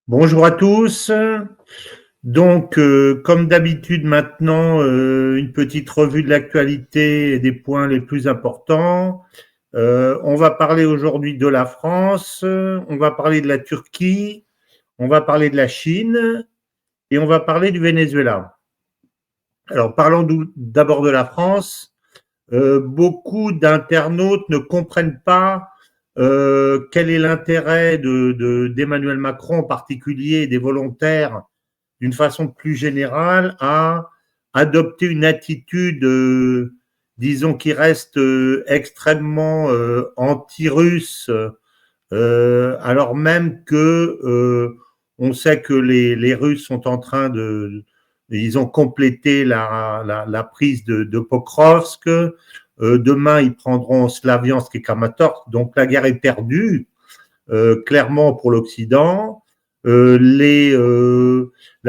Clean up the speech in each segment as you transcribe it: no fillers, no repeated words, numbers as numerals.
Bonjour à tous. Donc, comme d'habitude maintenant, une petite revue de l'actualité et des points les plus importants. On va parler aujourd'hui de la France, on va parler de la Turquie, on va parler de la Chine et on va parler du Venezuela. Alors, parlons d'abord de la France. Beaucoup d'internautes ne comprennent pas quel est l'intérêt d'Emmanuel Macron en particulier et des volontaires d'une façon plus générale à adopter une attitude, disons, qui reste extrêmement anti-russe, alors même que on sait que les Russes sont en train ils ont complété la prise de Pokrovsk. Demain, ils prendront Slaviansk et Kramatorsk. Donc la guerre est perdue, clairement pour l'Occident. La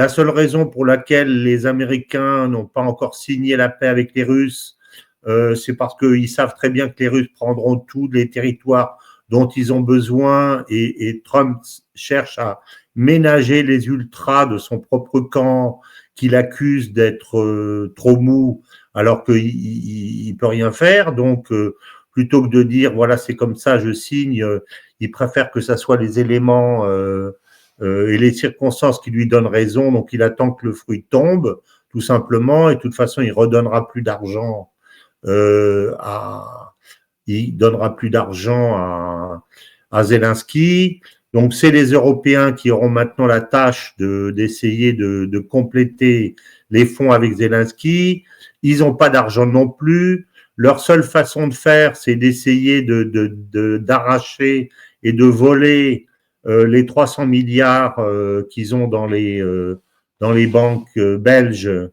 seule raison pour laquelle les Américains n'ont pas encore signé la paix avec les Russes, c'est parce qu'ils savent très bien que les Russes prendront tous les territoires dont ils ont besoin et Trump cherche à ménager les ultras de son propre camp qu'il accuse d'être trop mou alors qu'il ne peut rien faire. Donc, plutôt que de dire voilà c'est comme ça, je signe, il préfère que ça soit les éléments et les circonstances qui lui donnent raison. Donc, il attend que le fruit tombe, tout simplement, et de toute façon, il redonnera plus d'argent il donnera plus d'argent à Zelensky. Donc, c'est les Européens qui auront maintenant la tâche d'essayer de compléter les fonds avec Zelensky. Ils n'ont pas d'argent non plus. Leur seule façon de faire, c'est d'essayer d'arracher et de voler les 300 milliards qu'ils ont dans les banques belges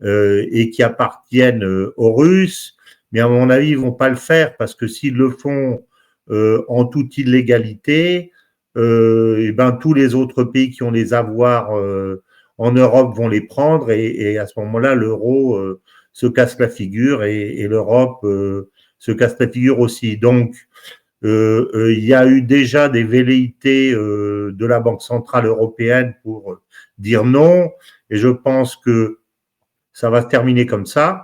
et qui appartiennent aux Russes. Mais à mon avis, ils vont pas le faire parce que s'ils le font en toute illégalité, et ben tous les autres pays qui ont les avoirs en Europe vont les prendre et à ce moment-là, l'euro se casse la figure et l'Europe se casse la figure aussi. Donc, il y a eu déjà des velléités de la Banque centrale européenne pour dire non, et je pense que ça va se terminer comme ça.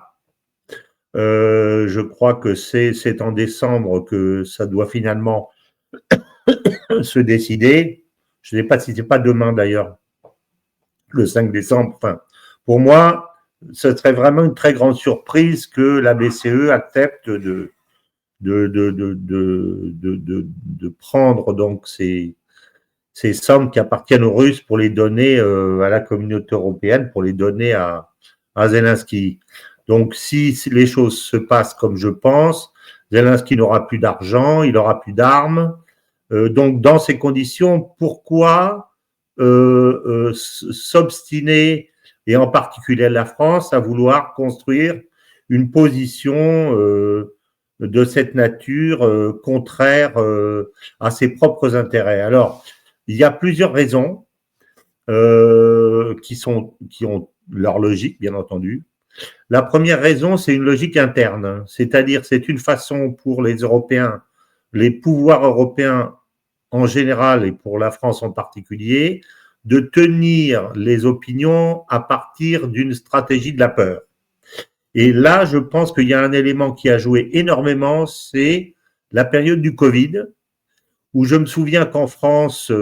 Je crois que c'est en décembre que ça doit finalement se décider. Je ne sais pas si c'est pas demain d'ailleurs, le 5 décembre. Enfin, pour moi, ce serait vraiment une très grande surprise que la BCE accepte de prendre donc ces sommes qui appartiennent aux Russes pour les donner à la communauté européenne, pour les donner à Zelensky. Donc, si les choses se passent comme je pense, Zelensky n'aura plus d'argent, il n'aura plus d'armes. Donc, dans ces conditions, pourquoi s'obstiner, et en particulier la France, à vouloir construire une position de cette nature contraire à ses propres intérêts? Alors, il y a plusieurs raisons qui ont leur logique, bien entendu. La première raison, c'est une logique interne, c'est-à-dire c'est une façon pour les Européens, les pouvoirs européens en général et pour la France en particulier, de tenir les opinions à partir d'une stratégie de la peur. Et là, je pense qu'il y a un élément qui a joué énormément, c'est la période du Covid, où je me souviens qu'en France,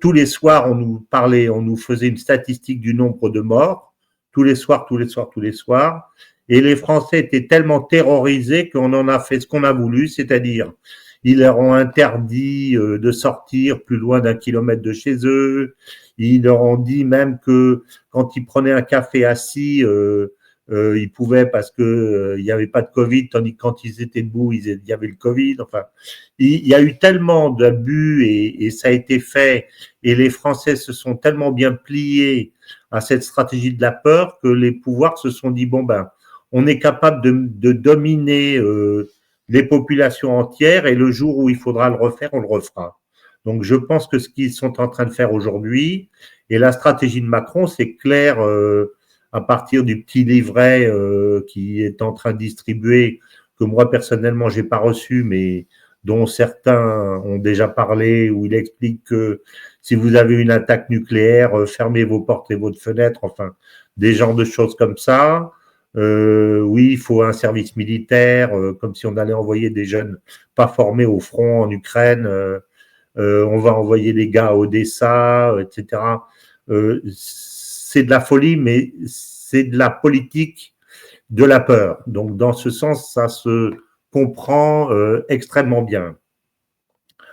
tous les soirs, on nous parlait, on nous faisait une statistique du nombre de morts, tous les soirs, tous les soirs, tous les soirs, et les Français étaient tellement terrorisés qu'on en a fait ce qu'on a voulu, c'est-à-dire ils leur ont interdit de sortir plus loin d'1 kilomètre de chez eux, ils leur ont dit même que quand ils prenaient un café assis, ils pouvaient parce que il n'y avait pas de Covid, tandis que quand ils étaient debout, il y avait le Covid. Enfin, il y a eu tellement d'abus et ça a été fait, et les Français se sont tellement bien pliés à cette stratégie de la peur que les pouvoirs se sont dit bon ben, on est capable de dominer les populations entières, et le jour où il faudra le refaire, on le refera. Donc je pense que ce qu'ils sont en train de faire aujourd'hui, et la stratégie de Macron, c'est clair. À partir du petit livret qui est en train de distribuer, que moi personnellement j'ai pas reçu, mais dont certains ont déjà parlé, où il explique que si vous avez une attaque nucléaire, fermez vos portes et vos fenêtres, enfin, des genres de choses comme ça. Oui, il faut un service militaire, comme si on allait envoyer des jeunes pas formés au front en Ukraine. On va envoyer des gars à Odessa, etc. C'est de la folie, mais c'est de la politique de la peur. Donc, dans ce sens, ça se comprend extrêmement bien.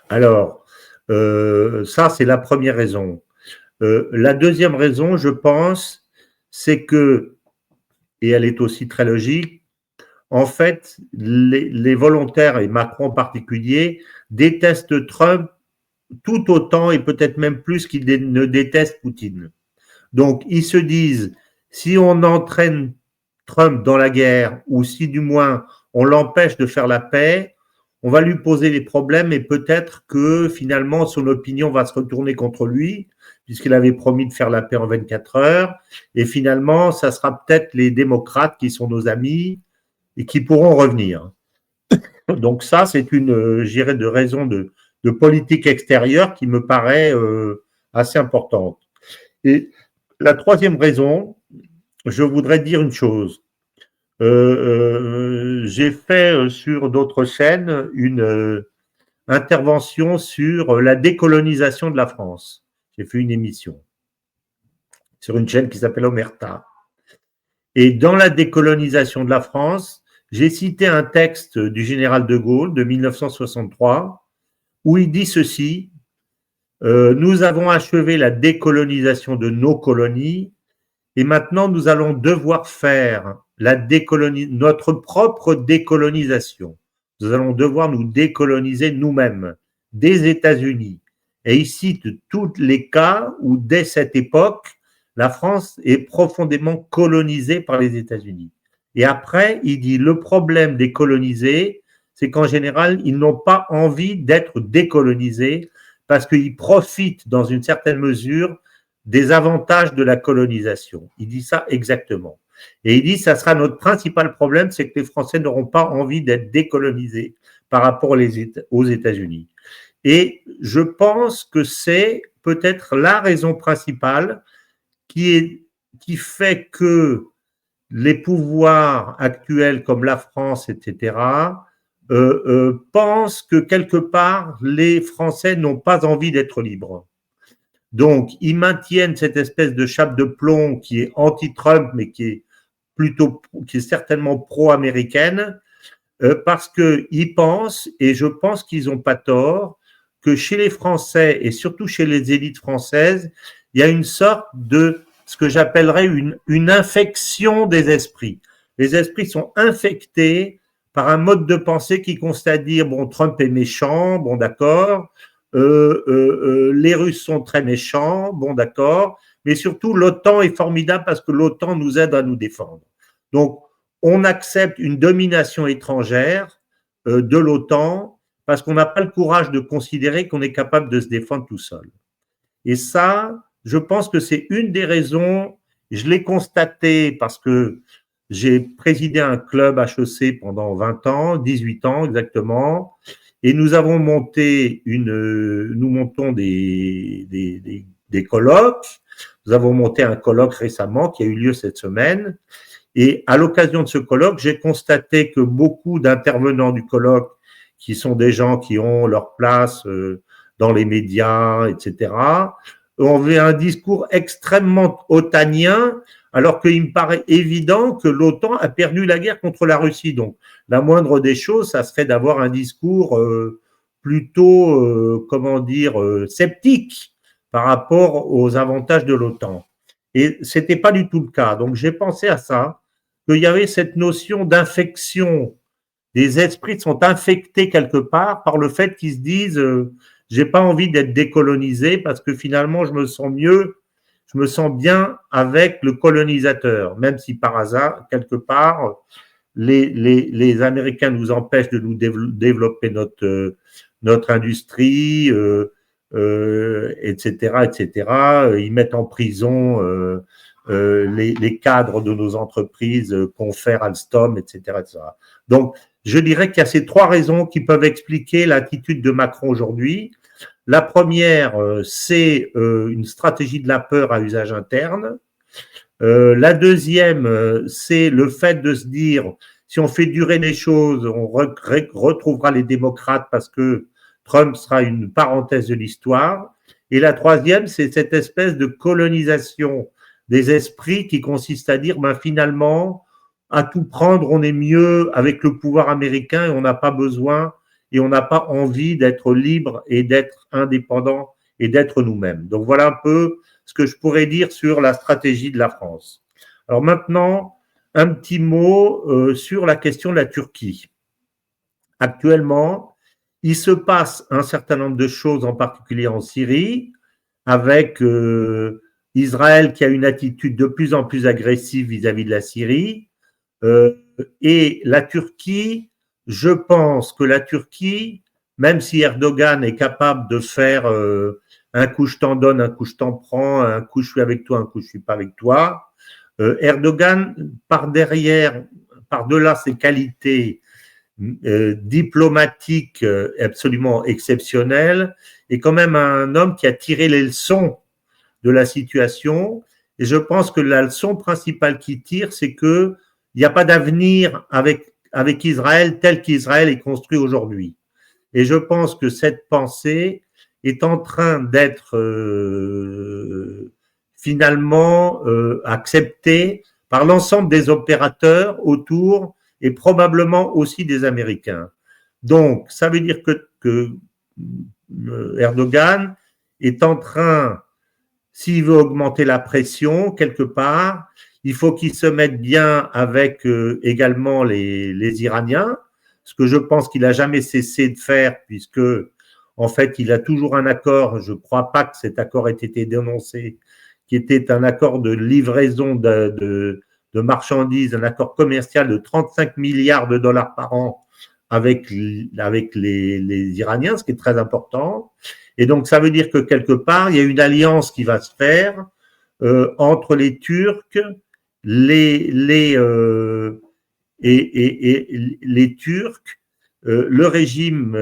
Alors, ça, c'est la première raison. La deuxième raison, je pense, c'est que, et elle est aussi très logique, en fait, les volontaires, et Macron en particulier, détestent Trump tout autant et peut-être même plus qu'ils ne détestent Poutine. Donc, ils se disent, si on entraîne Trump dans la guerre, ou si du moins on l'empêche de faire la paix, on va lui poser des problèmes et peut-être que finalement son opinion va se retourner contre lui, puisqu'il avait promis de faire la paix en 24 heures, et finalement, ça sera peut-être les démocrates qui sont nos amis et qui pourront revenir. Donc ça, c'est une, j'irais, de raison de politique extérieure qui me paraît assez importante. Et la troisième raison, je voudrais dire une chose. J'ai fait sur d'autres chaînes une intervention sur la décolonisation de la France. J'ai fait une émission sur une chaîne qui s'appelle Omerta. Et dans la décolonisation de la France, j'ai cité un texte du général de Gaulle de 1963 où il dit ceci: nous avons achevé la décolonisation de nos colonies et maintenant nous allons devoir faire notre propre décolonisation. Nous allons devoir nous décoloniser nous-mêmes des États-Unis. Et il cite tous les cas où, dès cette époque, la France est profondément colonisée par les États-Unis. Et après, il dit le problème des colonisés, c'est qu'en général, ils n'ont pas envie d'être décolonisés parce qu'ils profitent dans une certaine mesure des avantages de la colonisation. Il dit ça exactement. Et il dit ça sera notre principal problème, c'est que les Français n'auront pas envie d'être décolonisés par rapport aux États-Unis. Et je pense que c'est peut-être la raison principale qui fait que les pouvoirs actuels comme la France, etc., pensent que quelque part, les Français n'ont pas envie d'être libres. Donc, ils maintiennent cette espèce de chape de plomb qui est anti-Trump, mais qui est certainement pro-américaine, parce qu'ils pensent, et je pense qu'ils n'ont pas tort, que chez les Français et surtout chez les élites françaises, il y a une sorte de ce que j'appellerais une infection des esprits. Les esprits sont infectés par un mode de pensée qui consiste à dire bon, Trump est méchant, bon d'accord, les Russes sont très méchants, bon d'accord, mais surtout l'OTAN est formidable parce que l'OTAN nous aide à nous défendre. Donc, on accepte une domination étrangère de l'OTAN parce qu'on n'a pas le courage de considérer qu'on est capable de se défendre tout seul. Et ça, je pense que c'est une des raisons, je l'ai constaté parce que j'ai présidé un club HEC pendant 20 ans, 18 ans exactement, et nous avons monté nous montons des colloques. Nous avons monté un colloque récemment qui a eu lieu cette semaine. Et à l'occasion de ce colloque, j'ai constaté que beaucoup d'intervenants du colloque, qui sont des gens qui ont leur place dans les médias, etc., ont eu un discours extrêmement otanien, alors qu'il me paraît évident que l'OTAN a perdu la guerre contre la Russie. Donc, la moindre des choses, ça serait d'avoir un discours plutôt, sceptique par rapport aux avantages de l'OTAN. Et c'était pas du tout le cas. Donc, j'ai pensé à ça, qu'il y avait cette notion d'infection. Les esprits sont infectés quelque part par le fait qu'ils se disent j'ai pas envie d'être décolonisé parce que finalement je me sens bien avec le colonisateur, même si par hasard quelque part les Américains nous empêchent de nous développer notre industrie, etc., etc. Ils mettent en prison les cadres de nos entreprises confèrent Alstom, etc., etc. Donc, je dirais qu'il y a ces trois raisons qui peuvent expliquer l'attitude de Macron aujourd'hui. La première, c'est une stratégie de la peur à usage interne. La deuxième, c'est le fait de se dire, si on fait durer les choses, on retrouvera les démocrates parce que Trump sera une parenthèse de l'histoire. Et la troisième, c'est cette espèce de colonisation des esprits qui consiste à dire, ben finalement, à tout prendre, on est mieux avec le pouvoir américain et on n'a pas besoin et on n'a pas envie d'être libre et d'être indépendant et d'être nous-mêmes. Donc voilà un peu ce que je pourrais dire sur la stratégie de la France. Alors maintenant, un petit mot sur la question de la Turquie. Actuellement, il se passe un certain nombre de choses, en particulier en Syrie, avec Israël qui a une attitude de plus en plus agressive vis-à-vis de la Syrie, et la Turquie, je pense que la Turquie, même si Erdogan est capable de faire un coup je t'en donne, un coup je t'en prends, un coup je suis avec toi, un coup je suis pas avec toi, Erdogan, par derrière, par-delà ses qualités diplomatiques absolument exceptionnelles, est quand même un homme qui a tiré les leçons de la situation. Et je pense que la leçon principale qu'il tire, c'est que il n'y a pas d'avenir avec Israël tel qu'Israël est construit aujourd'hui. Et je pense que cette pensée est en train d'être finalement acceptée par l'ensemble des opérateurs autour et probablement aussi des Américains. Donc, ça veut dire que Erdogan est en train, s'il veut augmenter la pression quelque part, il faut qu'il se mette bien avec également les Iraniens, ce que je pense qu'il n'a jamais cessé de faire, puisque en fait il a toujours un accord, je ne crois pas que cet accord ait été dénoncé, qui était un accord de livraison de marchandises, un accord commercial de 35 milliards de dollars par an avec les Iraniens, ce qui est très important. Et donc ça veut dire que quelque part, il y a une alliance qui va se faire entre les Turcs, les Turcs, le régime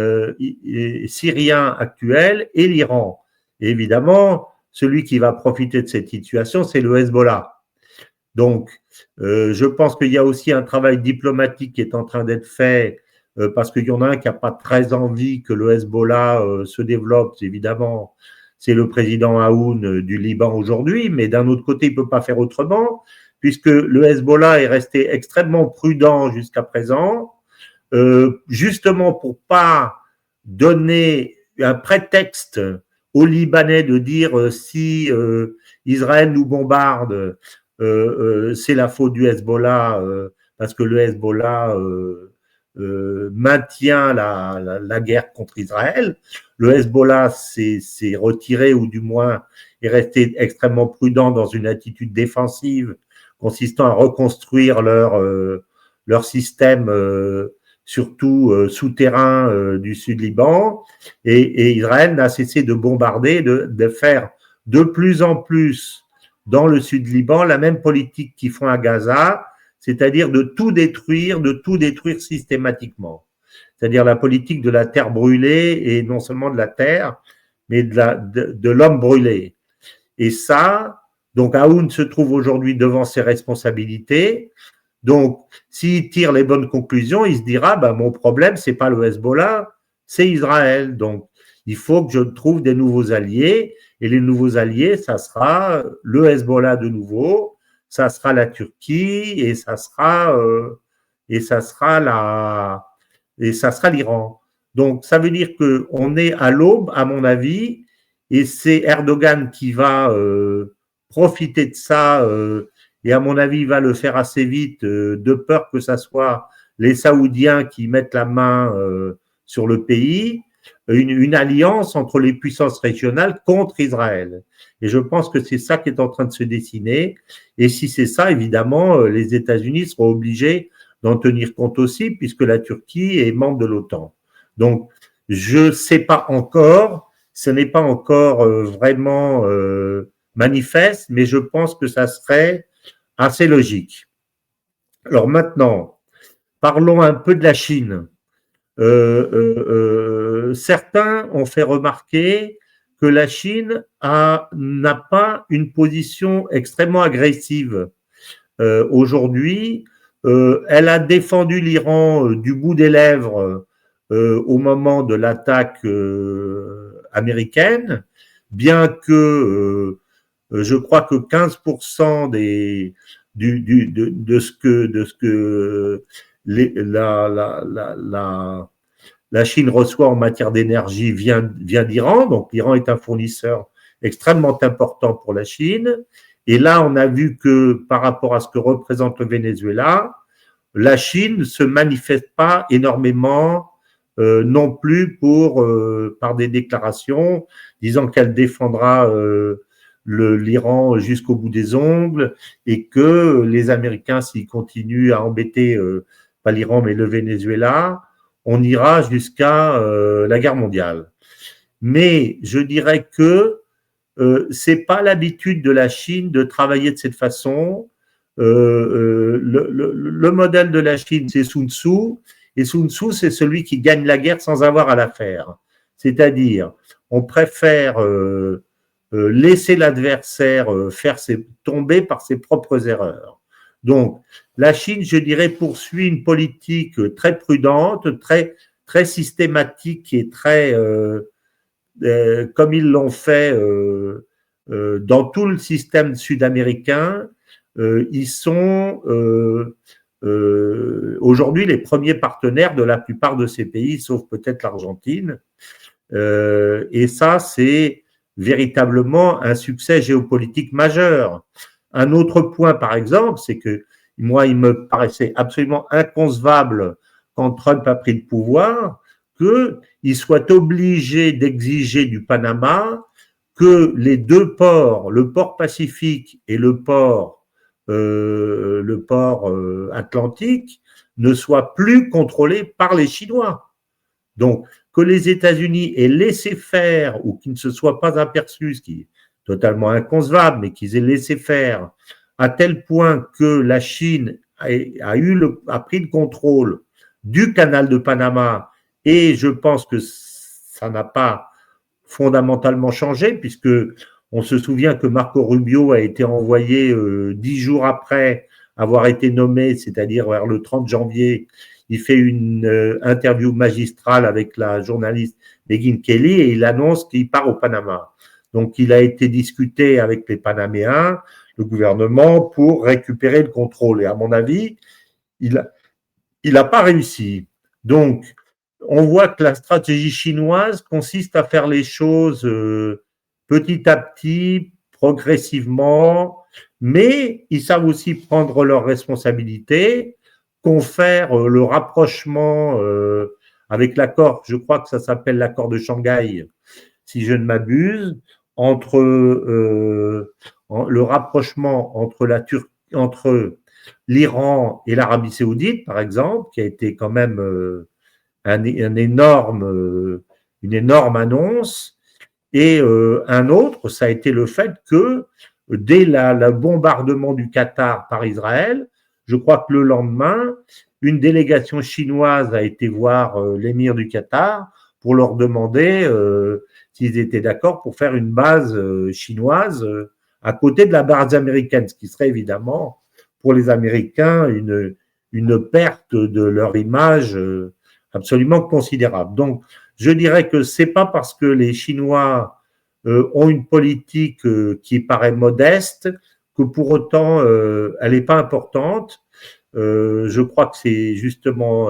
syrien actuel et l'Iran. Et évidemment, celui qui va profiter de cette situation, c'est le Hezbollah. Donc, je pense qu'il y a aussi un travail diplomatique qui est en train d'être fait parce qu'il y en a un qui n'a pas très envie que le Hezbollah se développe, évidemment. C'est le président Aoun du Liban aujourd'hui, mais d'un autre côté, il ne peut pas faire autrement, puisque le Hezbollah est resté extrêmement prudent jusqu'à présent, justement pour pas donner un prétexte aux Libanais de dire si Israël nous bombarde, c'est la faute du Hezbollah, parce que le Hezbollah maintient la guerre contre Israël. Le Hezbollah s'est retiré, ou du moins est resté extrêmement prudent dans une attitude défensive consistant à reconstruire leur système, surtout souterrain du sud Liban. Et Israël n'a cessé de bombarder, de faire de plus en plus dans le sud Liban la même politique qu'ils font à Gaza, c'est-à-dire de tout détruire systématiquement. C'est-à-dire la politique de la terre brûlée, et non seulement de la terre, mais de l'homme brûlé. Et ça, donc Aoun se trouve aujourd'hui devant ses responsabilités. Donc, s'il tire les bonnes conclusions, il se dira, ben, mon problème, c'est pas le Hezbollah, c'est Israël. Donc, il faut que je trouve des nouveaux alliés. Et les nouveaux alliés, ça sera le Hezbollah de nouveau, ça sera la Turquie et ça sera l'Iran. Donc, ça veut dire qu'on est à l'aube, à mon avis, et c'est Erdogan qui va profiter de ça, et à mon avis, il va le faire assez vite, de peur que ça soit les Saoudiens qui mettent la main sur le pays, une alliance entre les puissances régionales contre Israël. Et je pense que c'est ça qui est en train de se dessiner. Et si c'est ça, évidemment, les États-Unis seront obligés d'en tenir compte aussi, puisque la Turquie est membre de l'OTAN. Donc, je ne sais pas encore, ce n'est pas encore vraiment manifeste, mais je pense que ça serait assez logique. Alors maintenant, parlons un peu de la Chine. Certains ont fait remarquer que la Chine n'a pas une position extrêmement agressive. Aujourd'hui, elle a défendu l'Iran du bout des lèvres au moment de l'attaque américaine, bien que je crois que 15% de ce que la Chine reçoit en matière d'énergie vient d'Iran. Donc l'Iran est un fournisseur extrêmement important pour la Chine. Et là, on a vu que par rapport à ce que représente le Venezuela, la Chine ne se manifeste pas énormément non plus par des déclarations disant qu'elle défendra l'Iran jusqu'au bout des ongles et que les Américains, s'ils continuent à embêter pas l'Iran mais le Venezuela, on ira jusqu'à la guerre mondiale. Mais je dirais que c'est pas l'habitude de la Chine de travailler de cette façon. Le modèle de la Chine, c'est Sun Tzu, et Sun Tzu, c'est celui qui gagne la guerre sans avoir à la faire. C'est-à-dire, on préfère laisser l'adversaire tomber par ses propres erreurs. Donc, la Chine, je dirais, poursuit une politique très prudente, très systématique et très comme ils l'ont fait dans tout le système sud-américain. Ils sont aujourd'hui les premiers partenaires de la plupart de ces pays, sauf peut-être l'Argentine. Et ça, c'est véritablement un succès géopolitique majeur. Un autre point, par exemple, c'est que moi, il me paraissait absolument inconcevable quand Trump a pris le pouvoir qu'il soit obligé d'exiger du Panama que les deux ports, le port Pacifique et le port Atlantique, ne soient plus contrôlés par les Chinois. Donc, que les États-Unis aient laissé faire ou qu'ils ne se soient pas aperçus, ce qui est totalement inconcevable, mais qu'ils aient laissé faire à tel point que la Chine a pris le contrôle du canal de Panama, et je pense que ça n'a pas fondamentalement changé, puisque on se souvient que Marco Rubio a été envoyé 10 jours après avoir été nommé, c'est-à-dire vers le 30 janvier, il fait une interview magistrale avec la journaliste Megyn Kelly et il annonce qu'il part au Panama. Donc, il a été discuté avec les Panaméens, le gouvernement, pour récupérer le contrôle. Et à mon avis, il n'a pas réussi. Donc, on voit que la stratégie chinoise consiste à faire les choses petit à petit, progressivement, mais ils savent aussi prendre leurs responsabilités, confère le rapprochement avec l'accord, je crois que ça s'appelle l'accord de Shanghai, si je ne m'abuse, entre le rapprochement entre l'Iran et l'Arabie Saoudite, par exemple, qui a été quand même une énorme annonce. Et un autre, ça a été le fait que dès le bombardement du Qatar par Israël, je crois que le lendemain, une délégation chinoise a été voir l'émir du Qatar pour leur demander s'ils étaient d'accord pour faire une base chinoise à côté de la base américaine, ce qui serait évidemment pour les Américains une perte de leur image absolument considérable. Donc, je dirais que c'est pas parce que les Chinois ont une politique qui paraît modeste que pour autant elle n'est pas importante. Je crois que c'est justement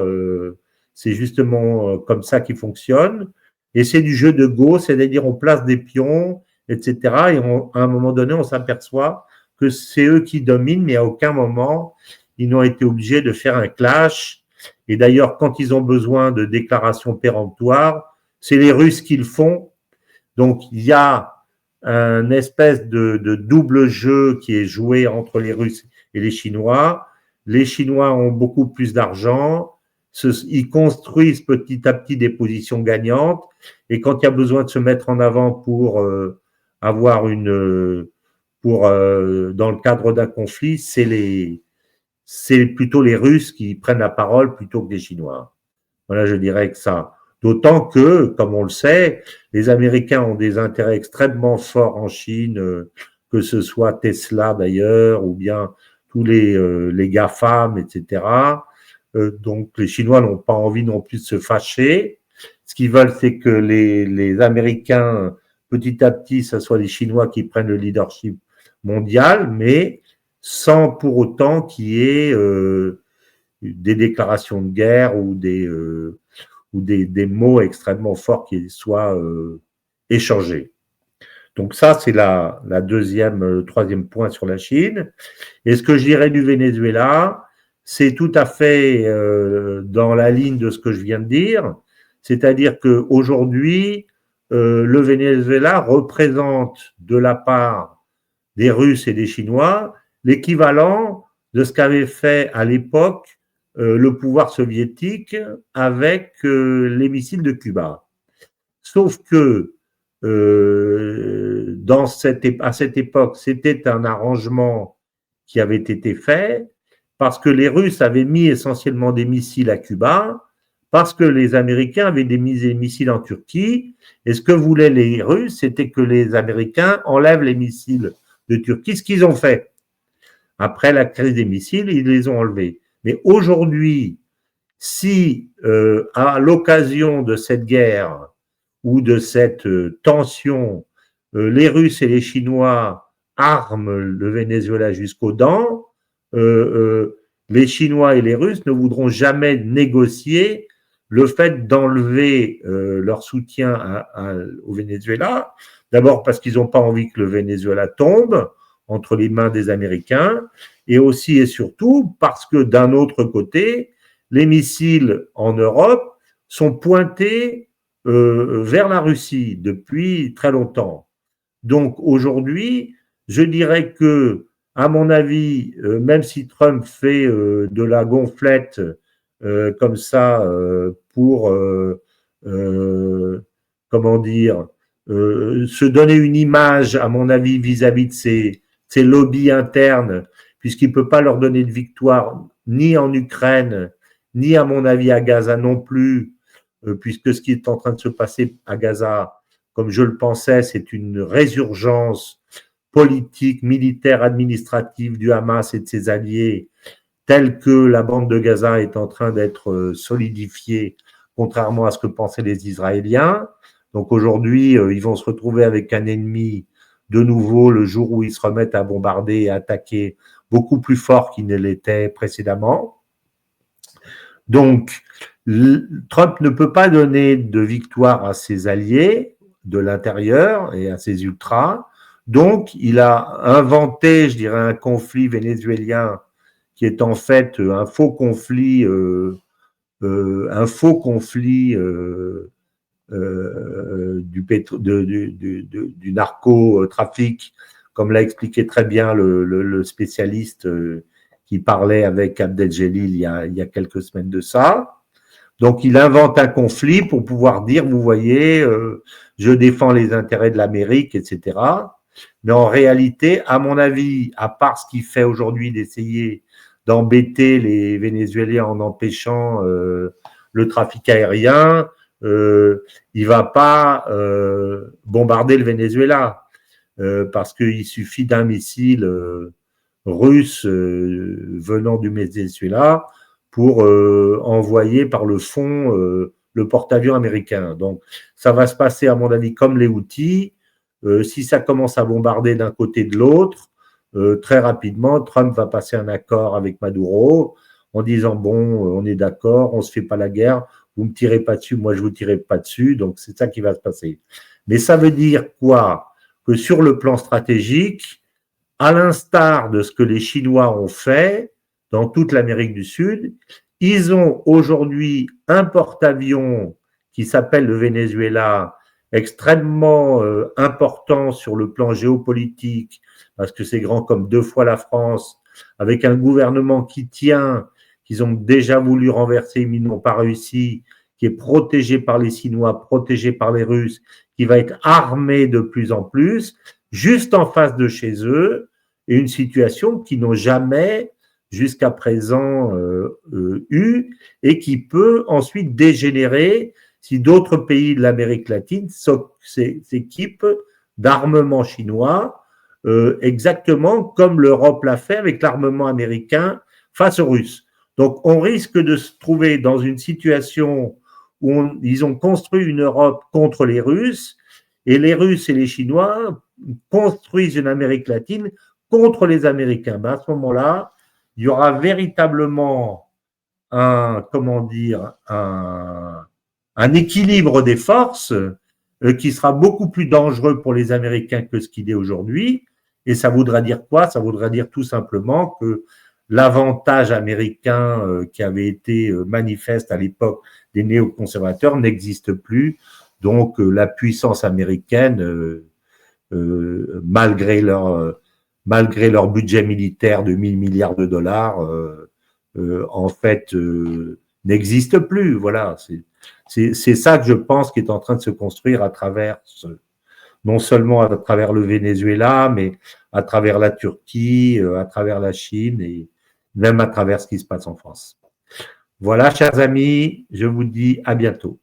comme ça qu'il fonctionne. Et c'est du jeu de Go, c'est-à-dire on place des pions, etc. Et à un moment donné, on s'aperçoit que c'est eux qui dominent, mais à aucun moment ils n'ont été obligés de faire un clash. Et d'ailleurs, quand ils ont besoin de déclarations péremptoires, c'est les Russes qui le font. Donc, il y a un espèce de double jeu qui est joué entre les Russes et les Chinois. Les Chinois ont beaucoup plus d'argent. Ils construisent petit à petit des positions gagnantes. Et quand il y a besoin de se mettre en avant pour avoir une dans le cadre d'un conflit, c'est plutôt les Russes qui prennent la parole plutôt que les Chinois. Voilà, je dirais que ça. D'autant que, comme on le sait, les Américains ont des intérêts extrêmement forts en Chine, que ce soit Tesla d'ailleurs, ou bien tous les GAFAM, etc. Donc les Chinois n'ont pas envie non plus de se fâcher. Ce qu'ils veulent, c'est que les Américains, petit à petit, ce soit les Chinois qui prennent le leadership mondial, mais sans pour autant qu'il y ait des déclarations de guerre ou des mots extrêmement forts qui soient échangés. Donc ça, c'est la deuxième, troisième point sur la Chine. Et ce que je dirais du Venezuela, c'est tout à fait dans la ligne de ce que je viens de dire, c'est-à-dire qu'aujourd'hui, le Venezuela représente de la part des Russes et des Chinois l'équivalent de ce qu'avait fait à l'époque le pouvoir soviétique avec les missiles de Cuba. Sauf que à cette époque, c'était un arrangement qui avait été fait parce que les Russes avaient mis essentiellement des missiles à Cuba, parce que les Américains avaient des missiles en Turquie, et ce que voulaient les Russes, c'était que les Américains enlèvent les missiles de Turquie, ce qu'ils ont fait. Après la crise des missiles, ils les ont enlevés. Mais aujourd'hui, si à l'occasion de cette guerre ou de cette tension, les Russes et les Chinois arment le Venezuela jusqu'aux dents, les Chinois et les Russes ne voudront jamais négocier le fait d'enlever leur soutien au Venezuela. D'abord parce qu'ils n'ont pas envie que le Venezuela tombe entre les mains des Américains, et aussi et surtout parce que d'un autre côté, les missiles en Europe sont pointés vers la Russie depuis très longtemps. Donc aujourd'hui, je dirais que, à mon avis, même si Trump fait de la gonflette comme ça pour, comment dire, se donner une image, à mon avis, vis-à-vis de ses lobbies internes, puisqu'il ne peut pas leur donner de victoire ni en Ukraine, ni à mon avis à Gaza non plus, puisque ce qui est en train de se passer à Gaza, comme je le pensais, c'est une résurgence politique, militaire, administrative du Hamas et de ses alliés, telle que la bande de Gaza est en train d'être solidifiée, contrairement à ce que pensaient les Israéliens. Donc aujourd'hui, ils vont se retrouver avec un ennemi de nouveau le jour où ils se remettent à bombarder et à attaquer beaucoup plus fort qu'ils ne l'étaient précédemment. Donc, Trump ne peut pas donner de victoire à ses alliés de l'intérieur et à ses ultras. Donc, il a inventé, je dirais, un conflit vénézuélien qui est en fait un faux conflit, du narcotrafic, comme l'a expliqué très bien le spécialiste qui parlait avec Abdel-Jalil il y a quelques semaines de ça. Donc, il invente un conflit pour pouvoir dire, vous voyez, je défends les intérêts de l'Amérique, etc. Mais en réalité, à mon avis, à part ce qu'il fait aujourd'hui d'essayer d'embêter les Vénézuéliens en empêchant le trafic aérien, il va pas bombarder le Venezuela parce qu'il suffit d'un missile russe venant du Venezuela pour envoyer par le fond le porte-avions américain. Donc, ça va se passer, à mon avis, comme les Houthis. Si ça commence à bombarder d'un côté de l'autre, très rapidement, Trump va passer un accord avec Maduro en disant, bon, on est d'accord, on ne se fait pas la guerre, vous ne me tirez pas dessus, moi je ne vous tirerai pas dessus, donc c'est ça qui va se passer. Mais ça veut dire quoi? Que sur le plan stratégique, à l'instar de ce que les Chinois ont fait dans toute l'Amérique du Sud, ils ont aujourd'hui un porte-avions qui s'appelle le Venezuela, extrêmement important sur le plan géopolitique, parce que c'est grand comme 2 fois la France, avec un gouvernement qui tient, qu'ils ont déjà voulu renverser, mais ils n'ont pas réussi, qui est protégé par les Chinois, protégé par les Russes, qui va être armé de plus en plus, juste en face de chez eux, et une situation qu'ils n'ont jamais jusqu'à présent eu, et qui peut ensuite dégénérer si d'autres pays de l'Amérique latine s'équipent d'armement chinois, exactement comme l'Europe l'a fait avec l'armement américain face aux Russes. Donc on risque de se trouver dans une situation où ils ont construit une Europe contre les Russes, et les Russes et les Chinois construisent une Amérique latine contre les Américains. Ben à ce moment-là, il y aura véritablement comment dire, un équilibre des forces qui sera beaucoup plus dangereux pour les Américains que ce qu'il est aujourd'hui. Et ça voudra dire quoi? Ça voudra dire tout simplement que l'avantage américain qui avait été manifeste à l'époque des néoconservateurs n'existe plus. Donc la puissance américaine, malgré leur budget militaire de 1000 milliards de dollars, en fait, n'existe plus. Voilà, c'est ça que je pense qui est en train de se construire à travers, non seulement à travers le Venezuela, mais à travers la Turquie, à travers la Chine et même à travers ce qui se passe en France. Voilà, chers amis, je vous dis à bientôt.